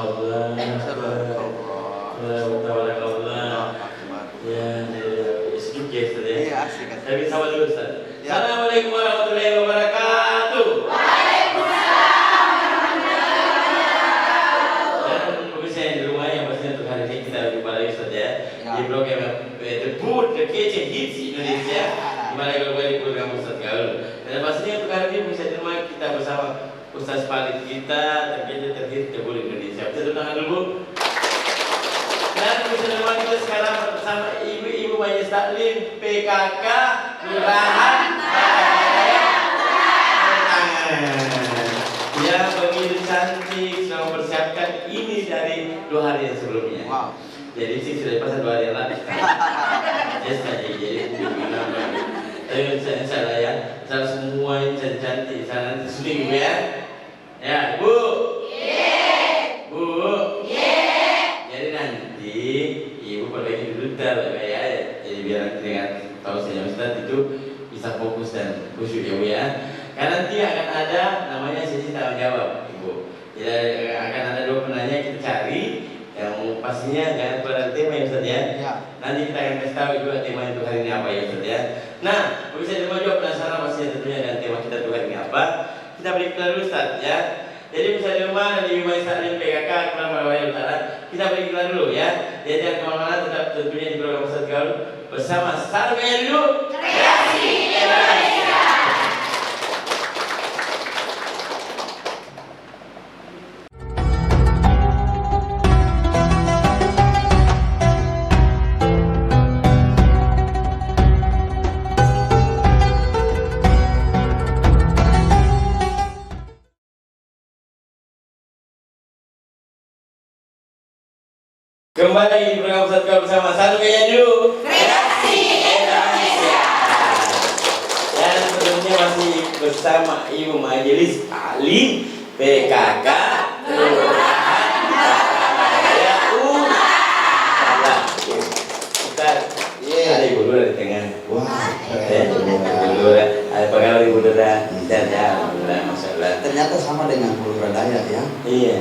Assalamualaikum warahmatullahi wabarakatuh. Dan pemirsa yang di rumah yang pastinya untuk hari ini kita jumpa lagi Ustaz ya di program debut The Kitchen Hits Indonesia di mana kembali program Ustaz Gaul. Dan pastinya untuk hari ini pemirsa di rumah kita bersama Ustaz Paling kita terhit debut Indonesia. Bisa tepuk tangan dulu. Dan pemirsa di rumah kita sekarang bersama Ibu-Ibu Majelis Taklim PKK Kelurahan ya, begitu cantik, sudah mempersiapkan ini dari 2 hari yang sebelumnya. Wow. Jadi sih sudah pasang 2 hari yang lalu. Yes saja, jadi tapi salah ya, salah semua ini cantik, salah sedih ya. Ya, Bu. Bu. Jadi nanti Ibu perbaiki dulu ya. Jadi biar nanti dengan tahu saja Ustaz itu bisa fokus dan khusyuk ya Bu ya. Karena nanti akan ada namanya sesi tanya jawab, Ibu. Jadi akan ada 2 penanya kita cari yang pastinya jangan keluar tema ya Ustaz ya. Nanti kita akan kasih tahu juga tema untuk hari ini apa ya Ustaz ya. Nah, bisa juga jawab penasaran pastinya tentunya dengan tema kita untuk hari ini apa. Kita beri iklan dulu Ustaz ya. Jadi bisa di rumah dari Ibu Salim PKK Kelurahan Parwaya Utara. Kita beri iklan dulu ya. Jadi jangan kemana-mana, tetap tentunya di program Ustaz Gaul bersama Sarungnya dulu Kreasi Indonesia. Kembali di program Ustaz Gaul bersama Sarungnya dulu Kreasi Indonesia. Dan sebelumnya masih bersama Ibu Majelis Taklim PKK Kelurahan Parwaya Utara. Ustaz, ada Ibu Lura di tengah. Wah, Ibu Lura, apa kabar Ibu Lura? Alhamdulillah, Masya Allah. ternyata sama dengan Kelurahan Dayak ya. Iya,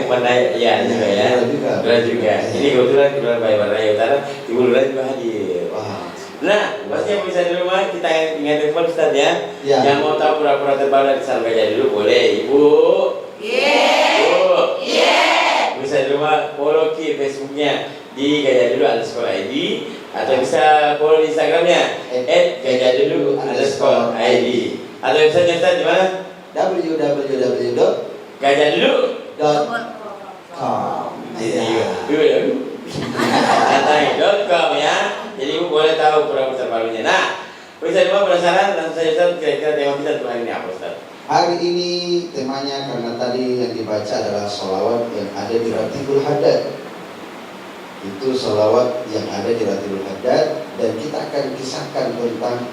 Pandai, iya juga ya. Lura juga. Ini kebetulan Kelurahan Parwaya Utara, Ibu Lura juga hadir. Wah. Nah, pastinya bisa di rumah kita ingat telepon Ustaz ya. Ya. Yang mau tahu pura-pura terbang dari Salam Gajah dulu boleh, Ibu. Bu. Bisa di rumah follow ke Facebooknya di Gajah Dulu _ID atau bisa follow di Instagramnya @gajahdulu_id atau bisa nyata di mana? www.gajahdulu.com. Datang.com ya. Jadi Ibu boleh tahu pura-pura terbarunya. Nah, bisa di rumah penasaran langsung saja Ustaz, kira-kira tema kita untuk hari ini apa Ustaz? Hari ini temanya karena tadi yang dibaca adalah sholawat yang ada di Ratibul Haddad. Itu sholawat yang ada di Ratibul Haddad, dan kita akan kisahkan tentang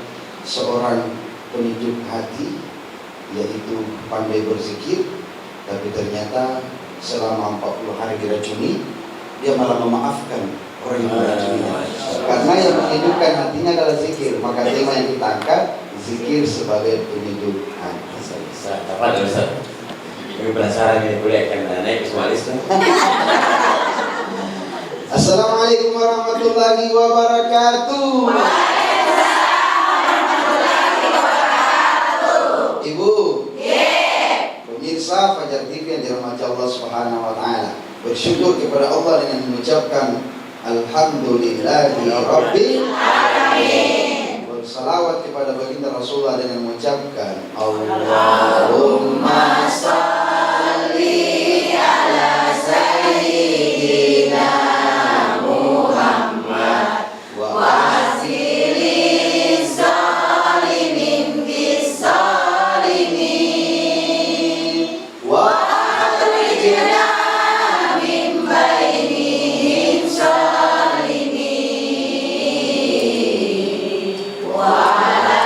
seorang penyejuk hati, yaitu pandai berzikir, tapi ternyata selama 40 hari diracuni, dia malah memaafkan orang yang meracuninya. Karena yang menyejukkan hatinya adalah zikir, maka tema yang kita angkat, zikir sebagai penyejuk hati. Kapan Ustaz? Kami penasaran ini boleh akan naik visualis kan? Assalamualaikum warahmatullahi wabarakatuh. Ibu, pemirsa Fajar TV yang dirahmati Allah Subhanahu wa taala, bersyukur kepada Allah dengan mengucapkan alhamdulillahi rabbil alamin. Bersalawat kepada baginda Rasulullah dengan mengucapkan Allahumma shalli ala sayyidina Muhammad wa asilin salimin bisalimin wa akhrijna min bainihim salimin wa ala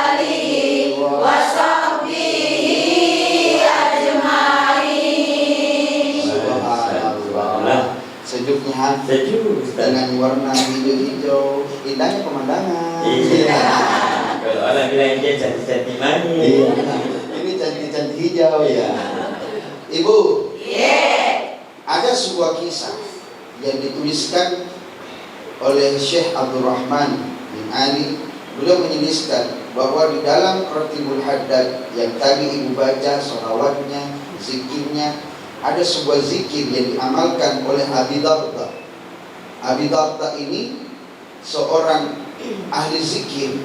alihi wa sahbihi ajma'in. Subhanallah. Sejuknya hati dengan warna hijau-hijau, indahnya pemandangan. Iya. Kalau orang bilang dia cantik-cantik manis. Iya. Ini cantik-cantik hijau ya. Ibu, Ada sebuah kisah yang dituliskan oleh Syekh Abdul Rahman bin Ali. Beliau menuliskan bahwa di dalam Ratibul Haddad yang tadi ibu baca, sholawatnya, zikirnya, ada sebuah zikir yang diamalkan oleh Abi Darda. Abi Darda ini seorang ahli zikir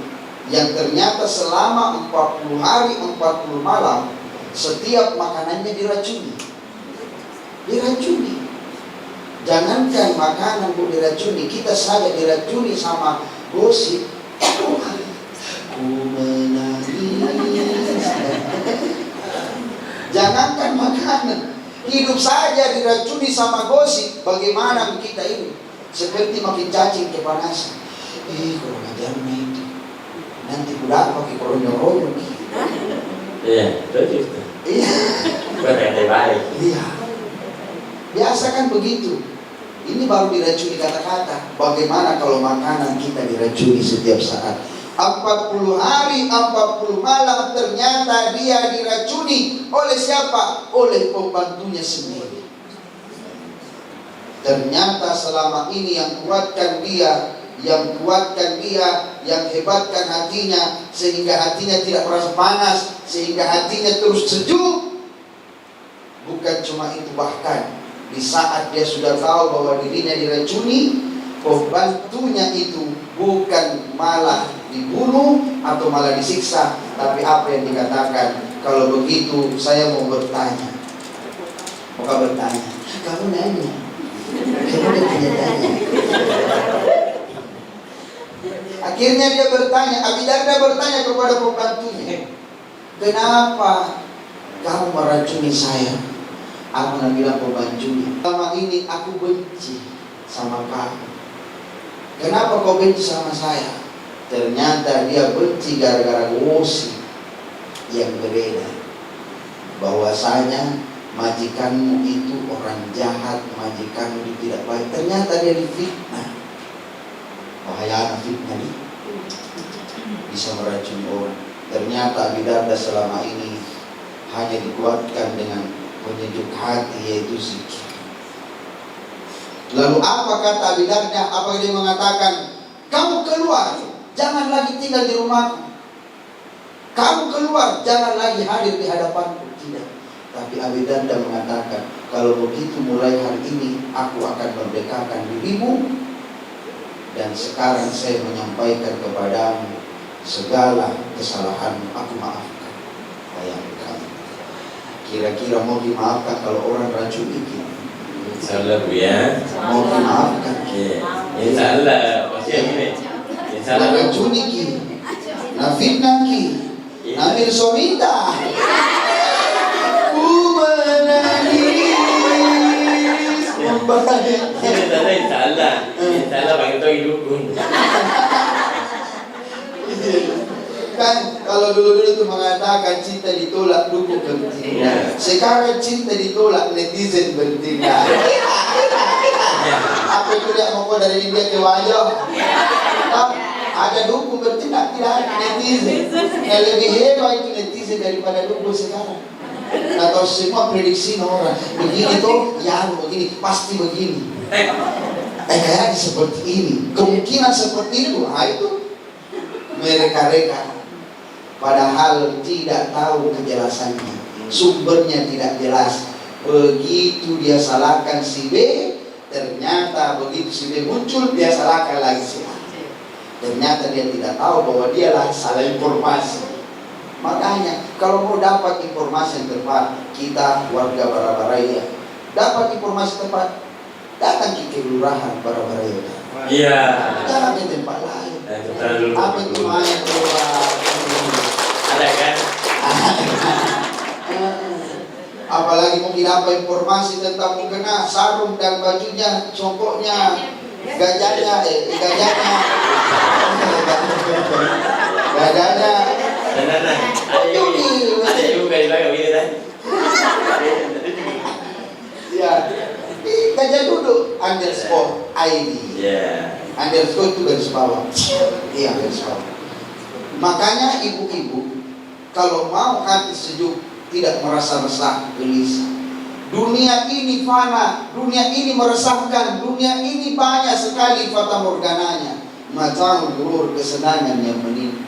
yang ternyata selama 40 hari 40 malam setiap makanannya diracuni. Diracuni. Jangankan makanan bu diracuni, kita saja diracuni sama gosip. Ku menangis. Jangankan makanan, hidup saja diracuni sama gosip. Bagaimana kita ini? Seperti makin cacing kepanasan. Kalau ngajarnya itu nanti udah pakai koronyo-koronyo. Iya, itu. Iya. Bukan yang terbaik. Iya. Biasa kan begitu. Ini baru diracuni kata-kata. Bagaimana kalau makanan kita diracuni setiap saat? 40 hari, 40 malam ternyata dia diracuni oleh siapa? Oleh pembantunya sendiri. Ternyata selama ini yang kuatkan dia, yang hebatkan hatinya, sehingga hatinya tidak merasa panas, sehingga hatinya terus sejuk. Bukan cuma itu, bahkan di saat dia sudah tahu bahwa dirinya diracuni, pembantunya itu bukan malah dibunuh atau malah disiksa, tapi apa yang dikatakan? Kalau begitu saya mau bertanya. Mau bertanya? Kamu nanya. Kamu tanya. Akhirnya dia bertanya, Abi Darda bertanya kepada pembantunya, kenapa kamu meracuni saya? Aku bilang pembantunya, selama ini aku benci sama kamu. Kenapa kau benci sama saya? Ternyata dia benci gara-gara gosip yang beredar bahwasanya majikanmu itu orang jahat, majikanmu itu tidak baik. Ternyata dia difitnah. Bahaya fitnah ini bisa meracuni orang. Ternyata Abi Darda selama ini hanya dikuatkan dengan penyejuk hati, yaitu zikir. Lalu apa kata Abi Darda? Apa dia mengatakan? Kamu keluar, jangan lagi tinggal di rumahku. Kamu keluar, jangan lagi hadir di hadapanku. Tidak. Tapi Abi Darda mengatakan, kalau begitu mulai hari ini aku akan merdekakan dirimu, dan sekarang saya menyampaikan kepadamu segala kesalahanmu, aku maafkan. Bayangkan, kira-kira mau dimaafkan kalau orang racuni kita? Insyaallah Bu ya. Mau dimaafkan? Insyaallah. Pasti ini. Insyaallah. Racuni kita, na fitnah kita, na mirsomita. Insyaallah bagi tahu hidupku. Kan kalau dulu-dulu itu mengatakan cinta ditolak dukung bertindak. Sekarang cinta ditolak netizen bertindak. Apa itu dia mau dari India ke Wajo? Ada dukung bertindak, tidak ada netizen. Yang lebih hebat itu netizen daripada dukung sekarang. Atau semua prediksi orang begini tuh, ya begini, pasti begini. Kayaknya seperti ini, kemungkinan seperti itu. Nah itu mereka-reka, padahal tidak tahu kejelasannya, sumbernya tidak jelas. Begitu dia salahkan si B, ternyata begitu si B muncul, dia salahkan lagi si A. Ternyata dia tidak tahu bahwa dialah salah informasi. Makanya kalau mau dapat informasi yang tepat, kita warga Barabaraya dapat informasi tepat, datang ke kelurahan Barabaraya. Iya. Jangan ke tempat lain. Apa itu namanya keluar? Ada kan? Apalagi mungkin apa informasi tentang mukena, sarung dan bajunya, congkoknya, gajahnya. Ada juga di belakang ini kan? Ya, gajah duduk underscore ID. Ya. Underscore itu garis bawah. Iya, garis bawah. Makanya ibu-ibu kalau mau hati sejuk, tidak merasa resah, gelisah, Dunia ini fana, dunia ini meresahkan, dunia ini banyak sekali fata morgananya, mata'ul ghurur, kesenangan yang menipu.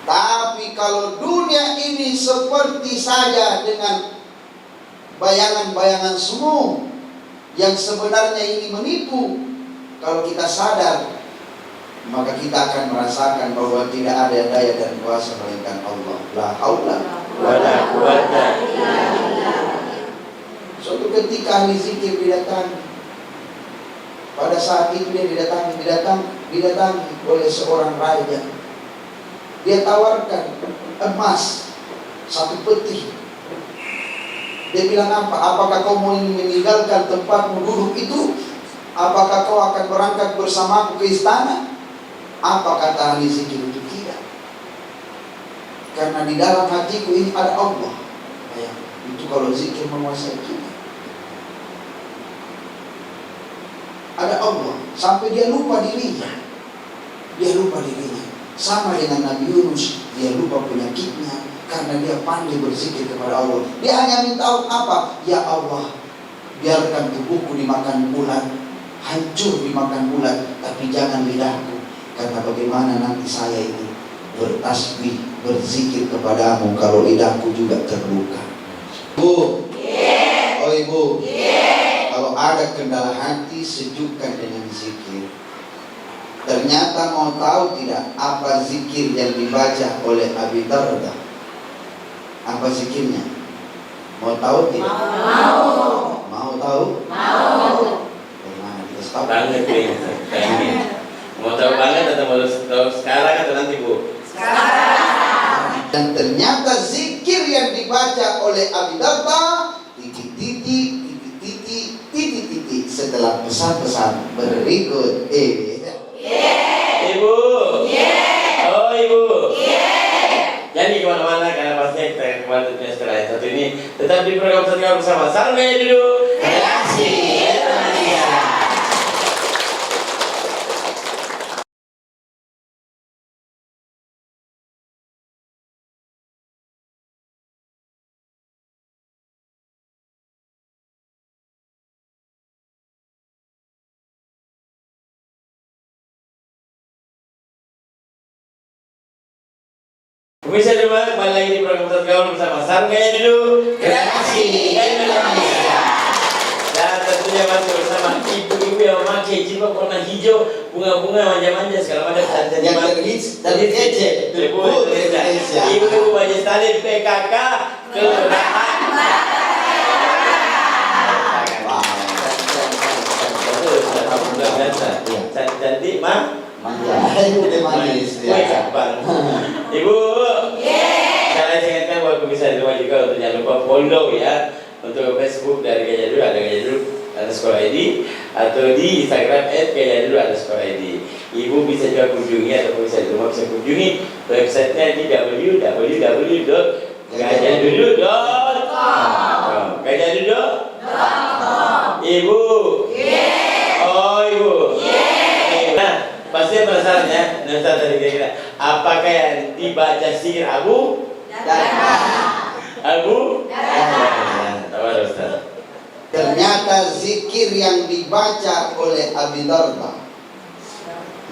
Tapi kalau dunia ini seperti saja dengan bayangan-bayangan semu yang sebenarnya ini menipu, kalau kita sadar, maka kita akan merasakan bahwa tidak ada daya dan kuasa melainkan Allah. La haula wala quwata. Suatu ketika ahli zikir didatangi. Pada saat itu dia didatangi oleh seorang raja. Dia tawarkan emas 1 peti. Dia bilang apa? Apakah kau mau meninggalkan tempatmu duduk itu? Apakah kau akan berangkat bersamaku ke istana? Apa kata ahli zikir itu? Tidak. Karena di dalam hatiku ini ada Allah. Ya, itu kalau zikir menguasai kita. Ada Allah, sampai dia lupa dirinya. Dia lupa dirinya. Sama dengan Nabi Yunus, dia lupa penyakitnya karena dia pandai berzikir kepada Allah. Dia hanya minta apa? Ya Allah, biarkan tubuhku dimakan ulat, hancur dimakan ulat, tapi jangan lidahku. Karena bagaimana nanti saya ini bertasbih, berzikir kepadamu kalau lidahku juga terluka. Bu, oh ibu, kalau ada kendala hati, sejukkan dengan zikir. Ternyata mau tahu tidak apa zikir yang dibaca oleh Abi Darda? Apa zikirnya? Mau tahu tidak? Mau. Mau tahu? Mau. Bagaimana kita stop? Banget nih. Mau tahu banget atau mau tahu sekarang atau nanti, Bu? Sekarang. Dan ternyata zikir yang dibaca oleh Abi Darda titik-titik setelah pesan-pesan berikut ini. Ibu. Oh ibu. Jadi kemana-mana karena pasti kita kembali setelah yang satu ini. Tetap di program Satu bersama. Sampai dulu. Reaksi Indonesia. Pemirsa di rumah, kembali lagi di program Satu bersama. Sampai dulu. Reaksi Indonesia. Dan tentunya masih bersama ibu-ibu yang memakai jilbab warna hijau, bunga-bunga manja-manja segala macam dan Yang terhits dari kece. Ibu Wajah Stalin PKK Kelurahan. Cantik mah. Udah manis ya. Ibu, saya ingatkan buat pemirsa di rumah juga untuk jangan lupa follow ya untuk Facebook dari Gajah Dulu, ada Gajah Dulu _ID, atau di Instagram @gajahDulu_ID. Ibu bisa juga kunjungi atau pemirsa di rumah bisa kunjungi websitenya di www.gajahdulu.com. Gajahdulu.com. Ibu. Oh ibu. Nah, pasti penasaran ya, Ustaz tadi kira-kira apakah yang dibaca sihir Abu? Abu? Tahu Ustaz. Ternyata zikir yang dibaca oleh Abi Darda,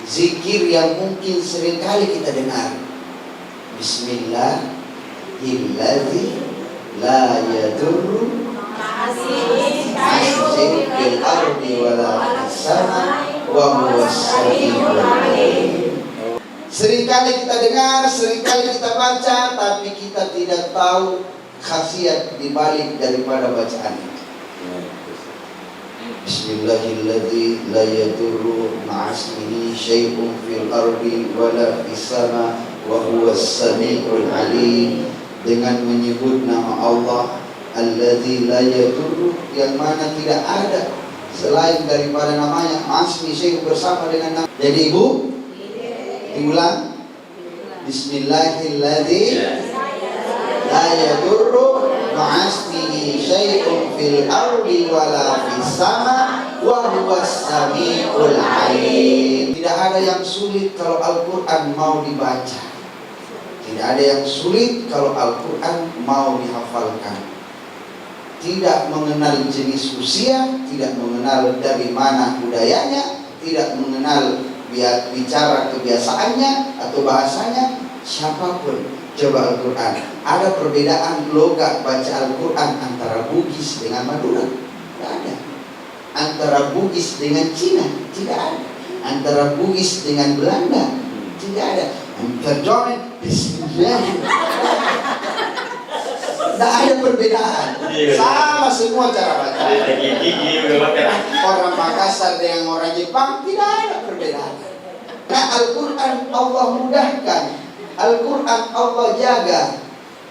zikir yang mungkin seringkali kita dengar. Bismillahilladzi la yadurru ma'asyihi fil ardi wala fis sama wa huwas samiul alim. Seringkali kita dengar, seringkali kita baca, tapi kita tidak tahu khasiat dibalik daripada bacaan itu. Bismillahilladzi la yadurru ma'asmihi syai'un fil ardi wala fis sama wa huwas samiul alim. Dengan menyebut nama Allah alladzi la yadurru, yang mana tidak ada selain daripada namanya, ma'asmi syai'un, bersama dengan nama. Jadi ibu diulang. Bismillahilladzi la yadurru ma'asmihi syai'un fil ardi wala fis sama wa huwas samiul alim. Tidak ada yang sulit kalau Al-Quran mau dibaca. Tidak ada yang sulit kalau Al-Quran mau dihafalkan. tidak mengenal jenis usia, tidak mengenal dari mana budayanya, tidak mengenal bicara kebiasaannya atau bahasanya, siapapun. Coba Al-Quran, ada perbedaan logat baca Al-Quran antara Bugis dengan Madura? Tidak ada. Antara Bugis dengan Cina? Tidak ada. Antara Bugis dengan Belanda? Tidak ada. Terjemahan Bismillah. Tidak ada perbedaan. Sama semua cara baca. Orang Makassar dengan orang Jepang tidak ada perbedaan. Nah, Al-Quran Allah mudahkan. Al-Quran Allah jaga.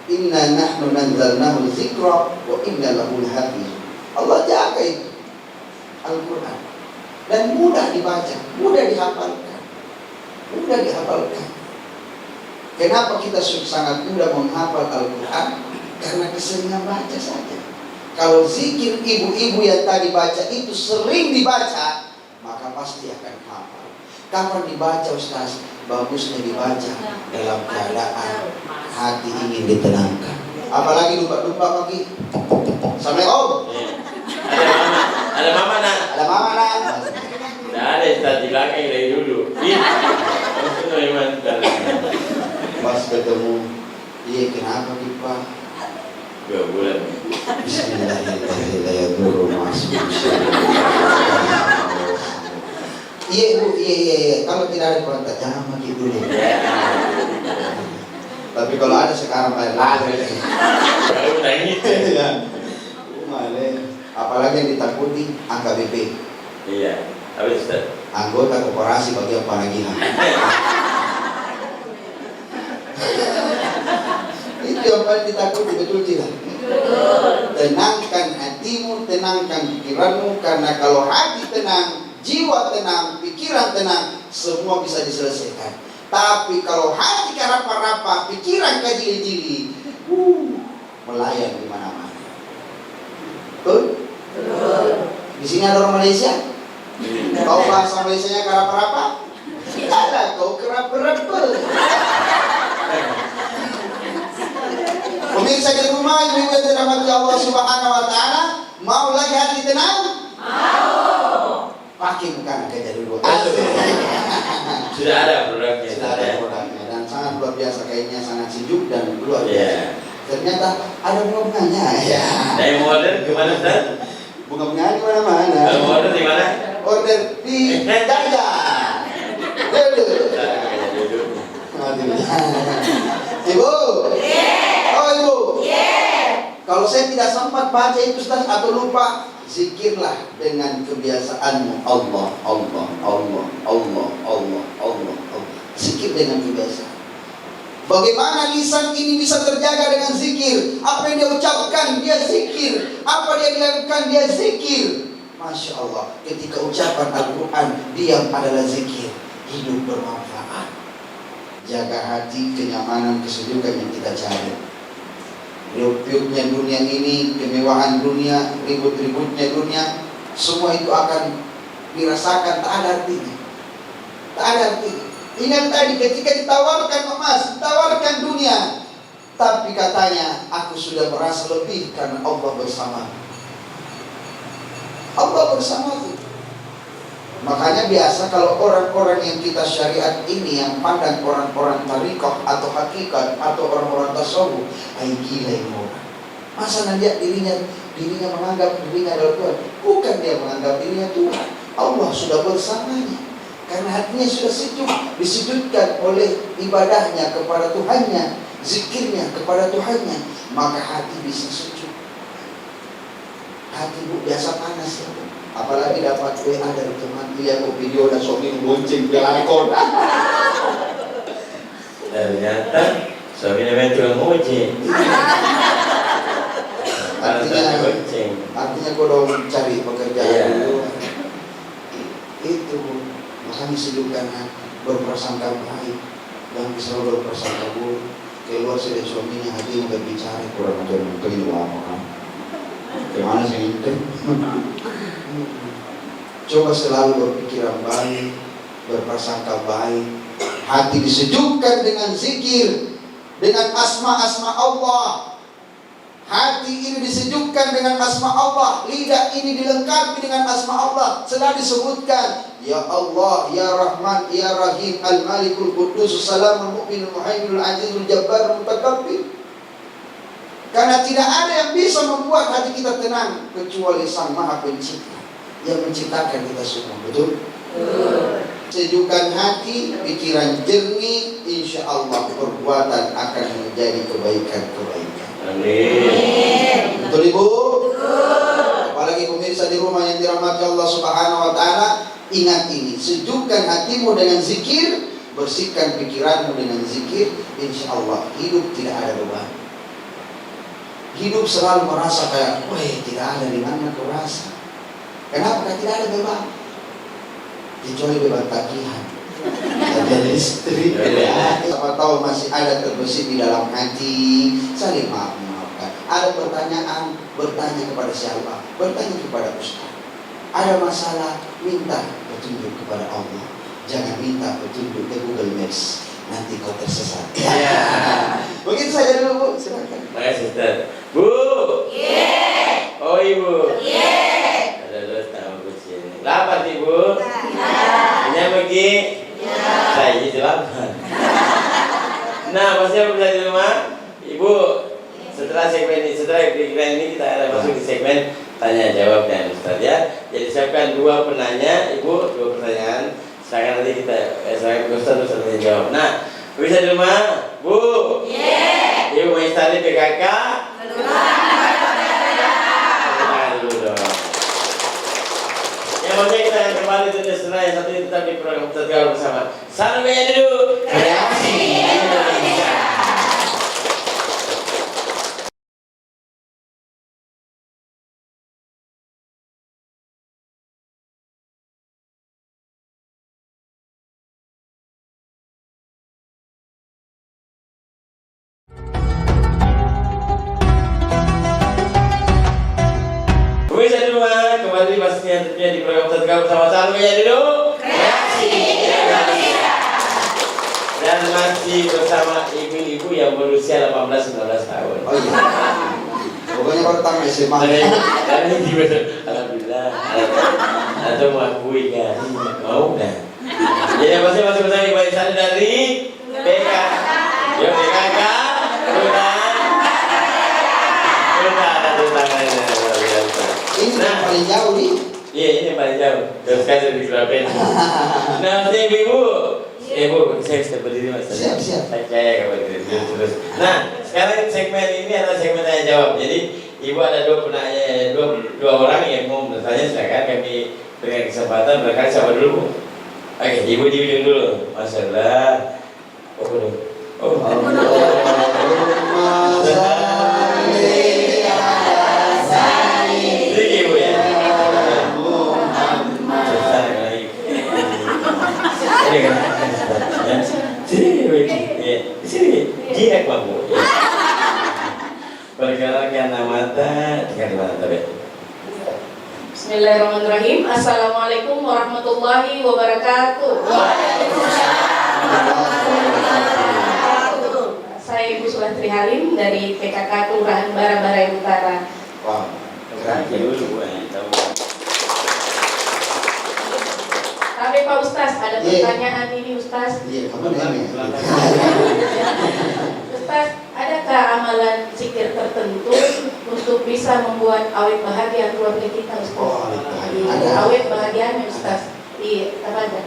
Inna nahnu nanzalnahu dzikra wa inna lahu hafiz. Allah jaga itu Al-Quran. Dan mudah dibaca, mudah dihafalkan. Mudah dihafalkan. Kenapa kita sangat mudah menghafal Al-Quran? Karena keseringan baca saja. Kalau zikir ibu-ibu yang tadi baca itu sering dibaca, maka pasti akan hafal. Kapan dibaca Ustaz? Bagusnya dibaca dalam keadaan hati ingin ditenangkan. Apalagi lupa-lupa pagi. Assalamualaikum. Ada mama nak. Ada mama nak. Tidak ada Ustaz di belakang dari dulu. Maksudnya Iman. Pas ketemu, iya kenapa Pak? 2 bulan. Bismillahirrahmanirrahim. Iya Bu, iya. Kalau tidak ada kontak jangan mati dulu. Tapi kalau ada sekarang bayar lagi. Kalau nangis. Apalagi yang ditakuti AKBP. Iya. Habis Ustaz. Anggota koperasi bagian panagihan. Itu yang paling ditakuti, betul tidak? Tenangkan hatimu, tenangkan pikiranmu, karena kalau hati tenang, jiwa tenang, pikiran tenang, semua bisa diselesaikan. Tapi kalau hati karapa-rapa, pikiran kajili-jili, melayang di mana-mana. Betul? Di sini ada orang Malaysia? Kau bahasa Malaysianya karapa-rapa? Tidak ada, kau kerap-rapa. Pemirsa di rumah, ibu-ibu yang dirahmati Allah Subhanahu wa Ta'ala, mau lagi hati tenang? Mau. Pakai bukan kerja dulu. Sudah ada produknya. Sudah ada produknya dan sangat luar biasa, kayaknya sangat sejuk dan luar biasa. Ternyata ada bunganya. Ya. Nah, yang mau order gimana Ustaz? Bunga-bunganya di mana-mana. Kalau mau order di mana? Order di Jaja. Dulu. Ibu. Oh Ibu. Kalau saya tidak sempat baca itu Ustaz atau lupa, zikirlah dengan kebiasaanmu. Allah. Zikir dengan kebiasaan. Bagaimana lisan ini bisa terjaga dengan zikir? Apa yang dia ucapkan, dia zikir. Apa dia lakukan, dia zikir. Masya Allah, ketika ucapan Al-Quran, diam adalah zikir. Hidup bermanfaat. Jaga hati, kenyamanan, kesejukan yang kita cari. Riuk-riuknya dunia ini, kemewahan dunia, ribut-ributnya dunia, semua itu akan dirasakan, tak ada artinya. Tak ada artinya. Ingat tadi ketika ditawarkan emas, ditawarkan dunia, tapi katanya aku sudah merasa lebih karena Allah bersama. Allah bersamaku. Makanya biasa kalau orang-orang yang kita syariat ini yang pandang orang-orang tarikah atau hakikat atau orang-orang tasawuf, ay gila ini orang. Masa nanti dirinya menganggap dirinya adalah Tuhan? Bukan dia menganggap dirinya Tuhan. Allah sudah bersamanya. Karena hatinya sudah sejuk, disejukkan oleh ibadahnya kepada Tuhannya, zikirnya kepada Tuhannya, maka hati bisa sejuk. Hati Bu biasa panas ya Bu. Apalagi dapat WA dari teman, lihat video dan suami bonceng belakon. Ternyata suami namanya tukang ojek. Artinya kau dong cari pekerjaan dulu. Itu makanya sejukkan hati, berprasangka baik, dan selalu berprasangka buruk. Keluar dari suaminya hati berbicara kurang ajar mungkin itu apa kan? Gimana sih itu? Coba selalu berpikiran baik, berprasangka baik, hati disejukkan dengan zikir, dengan asma-asma Allah. Hati ini disejukkan dengan asma Allah, lidah ini dilengkapi dengan asma Allah. Setelah disebutkan Ya Allah, Ya Rahman, Ya Rahim, Al-Malikul Quddus, Salamul Mu'minul Muhaiminul Azizul Jabbar Mutakabbir. Karena tidak ada yang bisa membuat hati kita tenang kecuali Sang Maha Pencipta yang menciptakan kita semua. Betul? Sejukkan hati, pikiran jernih, insya Allah perbuatan akan menjadi kebaikan-kebaikan. Amin. Betul Ibu? Betul. Apalagi pemirsa di rumah yang dirahmati Allah Subhanahu wa Ta'ala, ingat ini, sejukkan hatimu dengan zikir, bersihkan pikiranmu dengan zikir, insya Allah hidup tidak ada beban. Hidup selalu merasa kayak, wah tidak ada di mana kau rasa. Kenapa tidak ada beban? Kecuali beban tagihan, ada listrik, siapa tahu masih ada terbesit di dalam hati, saling maafkan. Ada pertanyaan, bertanya kepada siapa? Bertanya kepada Ustaz. Ada masalah, minta petunjuk kepada Allah. Jangan minta petunjuk ke Google Maps, nanti kau tersesat. Begitu saja dulu Bu, silakan. Terima kasih Ustaz. Bu. Oh Ibu. Ada tamu kucing. Lapar Ibu. Ini pergi. Saya selamat. Nah, pasti apa bisa di rumah? Ibu, setelah segmen ini, setelah ini kita akan masuk di segmen tanya jawab dan Ustaz ya. Jadi siapkan dua penanya, Ibu, dua pertanyaan. Sekarang nanti kita saya Ustaz tanya jawab. Nah, bisa di rumah? Bu. Ibu mau install PKK? Yang maksudnya kita yang kembali itu setelah yang satu ini tetap di program Tegar bersama. Sampai dulu. Reaksi Indonesia. Pemirsa di rumah, kembali pastinya tentunya di program Tegar bersama. Sampai dulu. Reaksi Indonesia. Dan masih bersama ibu-ibu yang berusia 18-19 tahun. Oh iya. Pokoknya baru tamat SMA. Alhamdulillah. Atau mengakui kan? Mau kan? Jadi pasti masih bersama Ibu Aisyah dari PK. Yo PKK. Ini yang paling jauh nih. Iya ini yang paling jauh. Terus kan dari Surabaya. Nah, ibu. Ibu, saya bisa berdiri mas. Siap. Saya berdiri terus. Nah, sekarang segmen ini adalah segmen tanya jawab. Jadi ibu ada dua penanya, dua orang yang mau bertanya. Silakan kami berikan kesempatan. Berkali siapa dulu? Oke, ibu di ujung dulu. Masalah. Ibu ya. Sini, jinak kamu. Perkenalkan nama dengan di mana tadi? Bismillahirrahmanirrahim. Assalamualaikum warahmatullahi wabarakatuh. Saya Ibu Sulastri Halim dari PKK Kelurahan Bara-Bara Utara. Wow. Tapi Pak Ustaz, ada pertanyaan ini Ustaz. Iya, kamu nanya. Ustaz, adakah amalan zikir tertentu untuk bisa membuat awet bahagia keluarga kita Ustaz? Oh, awet bahagia. Iya, awet bahagianya Ustaz. Iya, apa ada?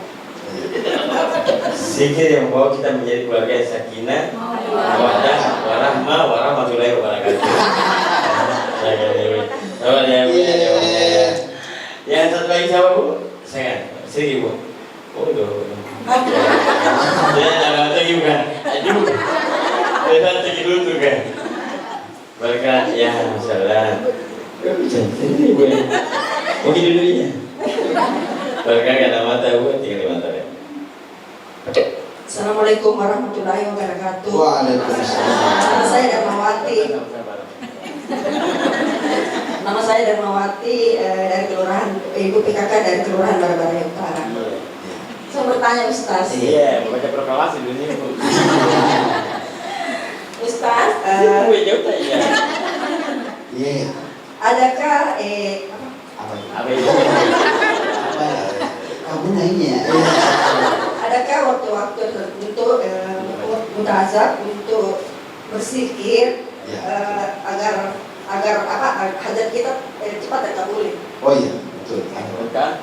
Zikir yang membawa kita menjadi keluarga yang sakinah, mawaddah, warahmah, warahmatullahi wabarakatuh. Yang satu lagi siapa Bu? Saya. Sini Bu. Oh, ya, ada juga. Aduh. Ada dulu tuh kan. Berkat ya, masalah. Sini Bu. Mungkin dulu ya. Berkat kata mata Bu, tinggal di mata ya. Assalamualaikum warahmatullahi wabarakatuh. Waalaikumsalam. Nama saya Darmawati. Nama saya Darmawati dari kelurahan Ibu PKK dari Kelurahan Bara-Bara Utara. Saya bertanya Ustaz. Iya, baca proklamasi dulu nih Bu. Ustaz, Bu jauh tak ya. Iya. Adakah Apa itu? Apa itu? Apa ya? Kamu nanya. adakah waktu-waktu tertentu mutazab untuk berzikir Ya. agar hajat kita cepat terkabul? Oh iya, betul.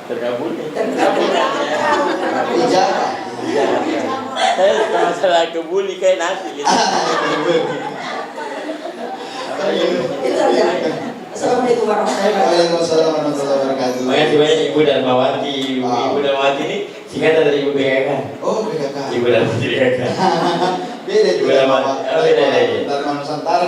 Terkabul. Ijabah. Saya suka masalah kebuli kayak nasi gitu. Itu saja. Assalamualaikum warahmatullahi wabarakatuh. Waalaikumsalam warahmatullahi wabarakatuh. Makasih banyak Ibu Darmawati. Ibu Darmawati ini singkatan dari Ibu BKK. Oh, BKK. Ibu Darmawati BKK. Beda Ibu Darmawati. Oh, beda lagi. Dharma Nusantara.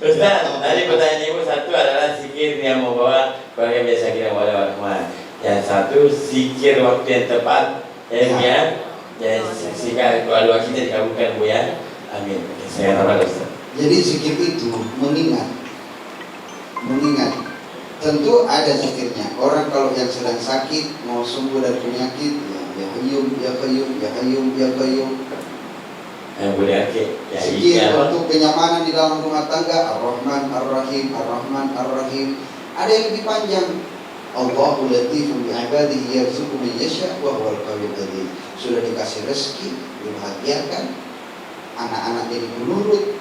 Ustaz, tadi pertanyaan Ibu satu adalah zikir yang membawa keluarga biasa kita wala warahmah. Yang satu zikir waktu yang tepat. Ya, sehingga doa-doa kita dikabulkan Bu ya. Amin. Saya tambah Ustaz. Jadi zikir itu mengingat. Tentu ada zikirnya. Orang kalau yang sedang sakit mau sembuh dari penyakit, ya Hayyum, ya Qayyum, ya Hayyum, ya Qayyum. Boleh oke. Ya, Zikir untuk kenyamanan di dalam rumah tangga, Ar-Rahman, Ar-Rahim, Ar-Rahman, Ar-Rahim. Ada yang lebih panjang. Allahu latifun bi'ibadihi yarzuqu man yasha wa huwal qawiyyul qadir. Sudah dikasih rezeki, dibahagiakan, anak-anak jadi penurut.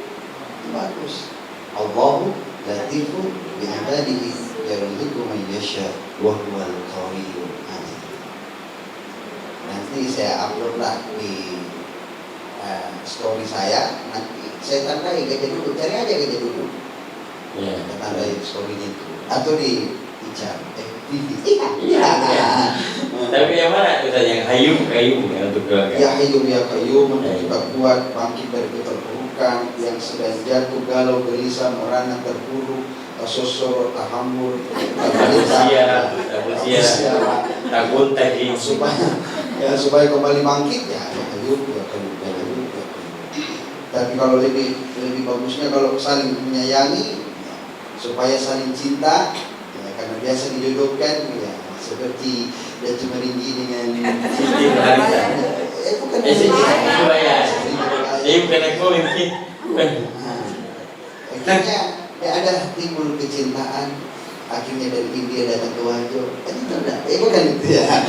Itu bagus. Allahu latifun bi'ibadihi yarzuqu man yasha wa huwal qawiyyul qadir. Nanti saya upload lah di story saya, nanti saya tandai gajah duduk, cari aja gajah duduk. Ya. Kita tandai story itu atau di TV. Iya. Tapi yang mana Ustaz, yang Hayyum yang untuk keluarga? Ya Hayyum ya Qayyum, untuk kita kuat bangkit dari keterpurukan, yang sedang jatuh galau gelisah merana terpuruk, tasosor, tahamur, tak gonta gitu. supaya kembali bangkit ya Hayyum ya Qayyum ya Hayyum ya Qayyum. Tapi kalau lebih bagusnya kalau saling menyayangi, ya, supaya saling cinta, ya, karena biasa dijodohkan ya seperti Datuk Maringgi dengan Siti Nurhaliza. bukan Siti Nurhaliza. Ini bukan aku mungkin. Akhirnya ya ada timbul kecintaan, akhirnya dari India datang ke Wajo. Itu enggak, bukan itu ya.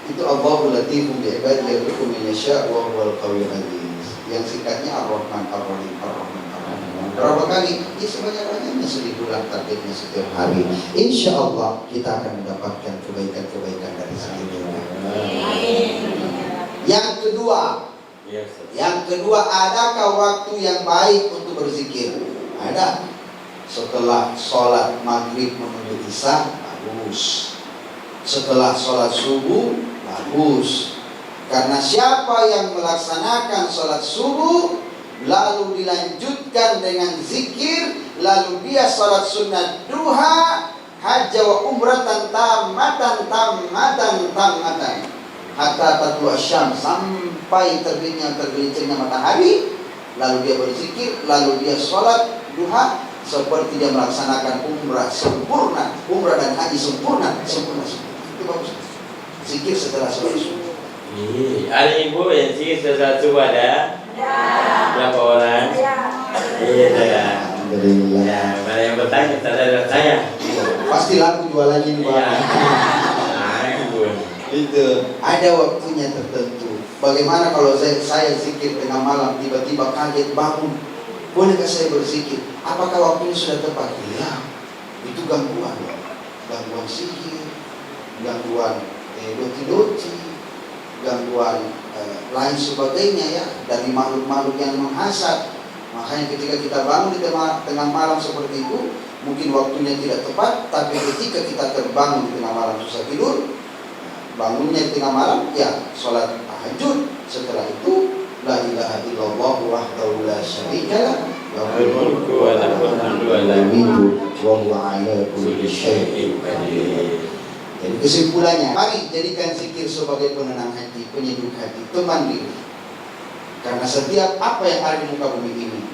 Itu Allahu latifun bi'ibadihi yarzuqu man yasha wa huwal qawiyyul qadir. Yang singkatnya Ar-Rahman Ar-Rahim Ar-Rahman Ar-Rahim. Berapa kali? Ya sebanyak-banyaknya 1000 lah targetnya setiap hari. Insya Allah kita akan mendapatkan kebaikan-kebaikan dari sini. Yang kedua, adakah waktu yang baik untuk berzikir? Ada. Setelah sholat maghrib menuju isya, bagus. Setelah sholat subuh, bagus. Karena siapa yang melaksanakan sholat subuh lalu dilanjutkan dengan zikir, lalu dia sholat sunat duha, hajja wa umratan tamatan hatta tatlu asyam, sampai tergelincirnya matahari, lalu dia berzikir, lalu dia sholat duha, seperti dia melaksanakan umrah sempurna, umrah dan haji sempurna. Itu bagus. Zikir setelah sholat subuh. Ada ibu yang sih sesuatu ada? Berapa orang? Iya saya. Alhamdulillah. Ya, mana yang bertanya terhadap saya? Pasti laku jualannya nih Pak. Itu ada waktunya tertentu. Bagaimana kalau saya zikir tengah malam tiba-tiba kaget bangun? Bolehkah saya berzikir? Apakah waktunya sudah tepat? Iya. Itu gangguan sihir, gangguan doti-doti, gangguan lain sebagainya ya, dari makhluk-makhluk yang menghasad. Makanya ketika kita bangun di tengah malam seperti itu, mungkin waktunya tidak tepat, tapi ketika kita terbangun di tengah malam susah tidur, bangunnya di tengah malam ya sholat tahajud. Setelah itu la ilaha illallah wahdahu la syarika lahul mulku wa lahul hamdu wa huwa ala kulli syai'in qadir. Jadi kesimpulannya, mari jadikan zikir sebagai penenang hati, penyejuk hati, teman diri. Karena setiap apa yang ada di muka bumi ini,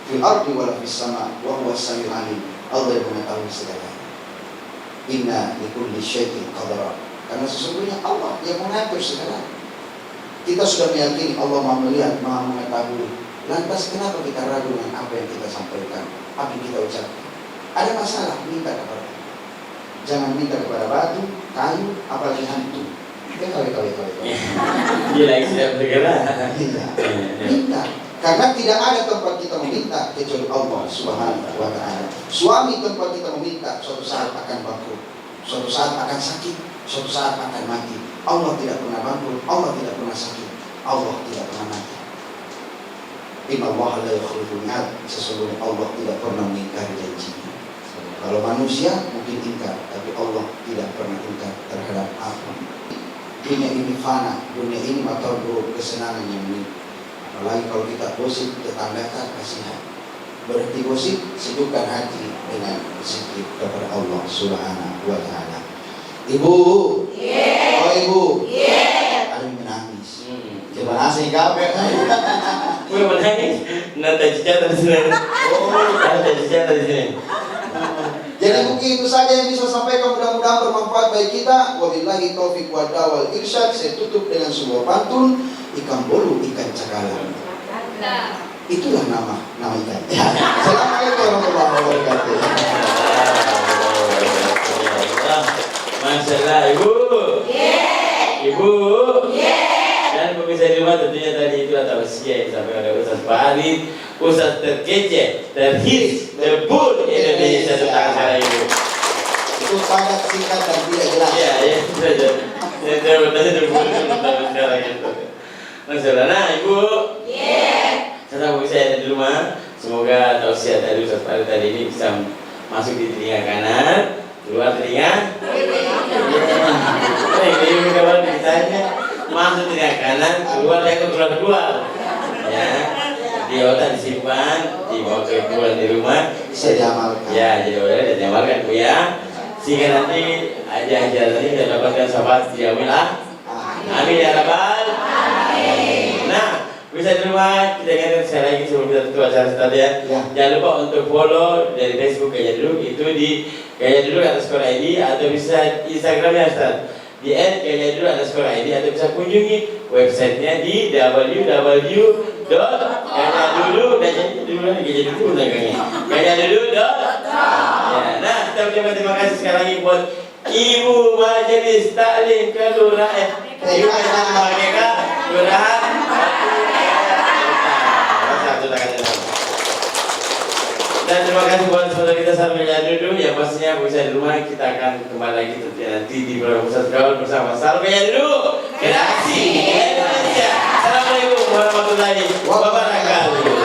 fil ardi wa fis sama, wa huwa samiul alim. Allah yang mengetahui segalanya. Inna likulli syai'in qadara. Karena sesungguhnya Allah yang mengatur segalanya. Kita sudah meyakini Allah Maha melihat, Maha mengetahui. Lantas kenapa kita ragu dengan apa yang kita sampaikan, apa yang kita ucapkan? Ada masalah, minta kepada Allah. Jangan minta kepada batu, kayu, apalagi hantu. Kawin. Gila, saya bergerak. Minta. Karena tidak ada tempat kita meminta kecuali Allah Subhanahu wa Ta'ala. Suami tempat kita meminta suatu saat akan bangkrut, suatu saat akan sakit, suatu saat akan mati. Allah tidak pernah bangkrut, Allah tidak pernah sakit, Allah tidak pernah mati. Inna Allah la yukhliful mi'ad. Sesungguhnya Allah tidak pernah mengingkari janjinya. Kalau manusia mungkin ingkar, tapi Allah tidak pernah ingkar terhadap apa. Dunia ini fana, dunia ini matau kesenangan yang ini. Apalagi kalau kita gosip tetangga tak kasihan. Berhenti gosip, sejukkan hati dengan zikir kepada Allah Subhanahu wa Ta'ala. Ibu, oh ibu, ada yang menangis. Gimana sih kabe? Gue menangis, nanti cicat di sini. Nanti cicat di sini. Jadi mungkin itu saja yang bisa sampaikan, mudah-mudahan bermanfaat bagi kita. Wabillahi taufiq wal hidayah wal irsyad. Saya tutup dengan sebuah pantun, ikan bolu, ikan cakalang. Itulah nama ikan. Assalamualaikum warahmatullahi wabarakatuh. Masalah ibu. Ibu. Dan pemirsa di rumah tentunya tadi itu adalah usia yang disampaikan oleh Ustaz Farid, Ustaz terkece, terhits, terbul Indonesia tentang cara ibu. Itu padat, singkat dan tidak jelas. Iya, itu saja. Saya bertanya terbul tentang cara itu. Masalah, nah ibu. Serta pemirsa yang ada di rumah, semoga tausiah dari Ustaz Farid tadi ini bisa masuk di telinga kanan, keluar telinga. Ini kawan ditanya. Masuk telinga kanan, keluar dia keluar. Ya, di otak disimpan, dibawa ke bulan di rumah, Bisa diamalkan. ya, jadi boleh diamalkan Bu ya. Sehingga nanti aja tadi kita dapatkan sahabat diamilah. Amin ya rabbal alamin. Nah, bisa di rumah kita ingatkan sekali lagi sebelum kita tutup acara tadi ya. Jangan lupa untuk follow dari Facebook Gaya Dulu itu di Gaya Dulu _ID atau bisa Instagramnya Ustaz di @gayadulu_id atau bisa kunjungi websitenya di www.gayadulu.com. Nah, kita ucapkan terima kasih sekali lagi buat Ibu Majelis Taklim Kelurahan Ibu Majelis Merdeka Kelurahan dan terima kasih buat saudara kita sampai dulu yang pastinya bisa di rumah kita akan kembali lagi nanti di program Pusat Gaul bersama Salvenya dulu Redaksi Indonesia. Assalamualaikum warahmatullahi wabarakatuh.